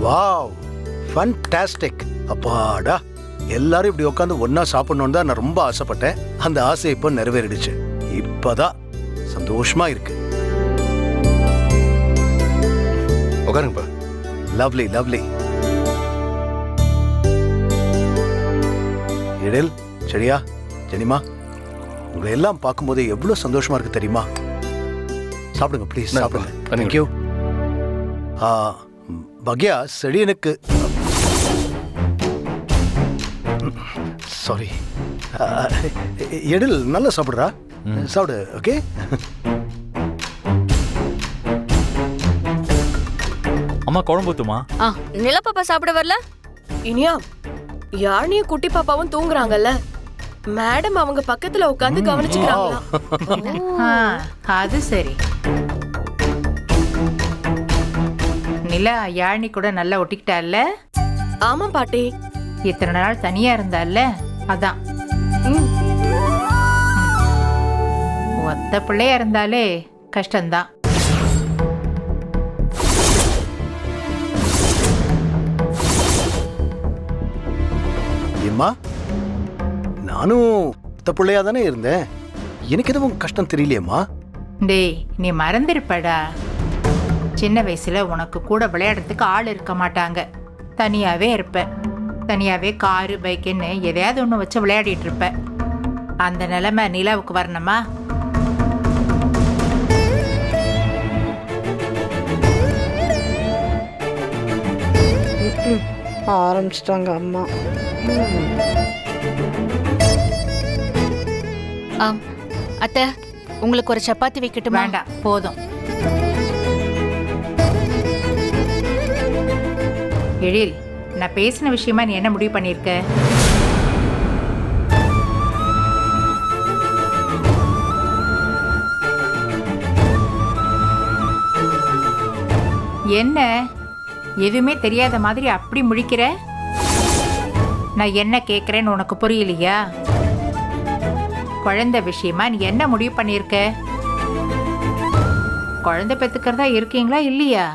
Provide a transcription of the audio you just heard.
Wow, fantastic. அப்பாடா, எல்லாரும் இப்படி உட்காந்து ஒன்னா சாப்பிடணும்னு தான் நான் ரொம்ப ஆசைப்பட்டேன். அந்த ஆசை இப்போ நிறைவேறிடுச்சு. இப்பதான் சந்தோஷமா இருக்கு. உட்காருங்கப்பா. Lovely lovely. எழில், சரியா, ஜெனிமா, உங்களை எல்லாம் பார்க்கும்போது எவ்வளவு சந்தோஷமா இருக்கு தெரியுமா? சாப்பிடுங்க ப்ளீஸ், சாப்பிடுங்க. தேங்க்யூ. பக்யா, செடியனுக்கு சாரி. எழில் நல்லா சாப்பிடுறா, சாப்பிடு. ஓகே. அம்மா குழம்பு ஊத்துமா? நிலா பாப்பா சாப்பிட வரல? இனியா, யாழ்னியும் குட்டி பாப்பாவும் தூங்குறாங்கல்ல, மேடம் அவங்க பக்கத்துல உட்காந்து கவனிச்சுக்கிறாங்களா? அது சரி. நிலா யாழ்னி கூட நல்லா ஒட்டிக்கிட்டால? ஆமா பாட்டி. இத்தனை நாள் தனியா இருந்தால, அதான். ஒத்த பிள்ளையா இருந்தாலே கஷ்டம்தான். ஏம்மா, நானும் பிள்ளையா தானே இருந்தேன். எனக்கு எதுவும் கஷ்டம் தெரியலையேம்மா. டேய், நீ மறந்துருப்படா. சின்ன வயசுல உனக்கு கூட விளையாடுறதுக்கு ஆள் இருக்க மாட்டாங்க. தனியாவே இருப்ப. தனியாவே காரு பைக்குன்னு எதையாவது ஒன்று வச்சு விளையாடிட்டு இருப்ப. அந்த நிலைமை நிலாவுக்கு வரணுமா? ஆரம்பிச்சிட்டாங்க அம்மா. அத்தை, உங்களுக்கு ஒரு சப்பாத்தி வைக்கட்டுமா? வேண்டாம், போதும். எழில், நான் பேசின விஷயமா நீ என்ன முடிவு பண்ணிருக்க? என்ன எதுவுமே தெரியாத மாதிரி அப்படி முழிக்கிற? நான் என்ன கேட்கிறேன்னு உனக்கு புரியலையா? குழந்தை விஷயமா நீ என்ன முடிவு பண்ணிருக்க? குழந்தை பெத்துக்கிறதா இருக்கீங்களா இல்லையா?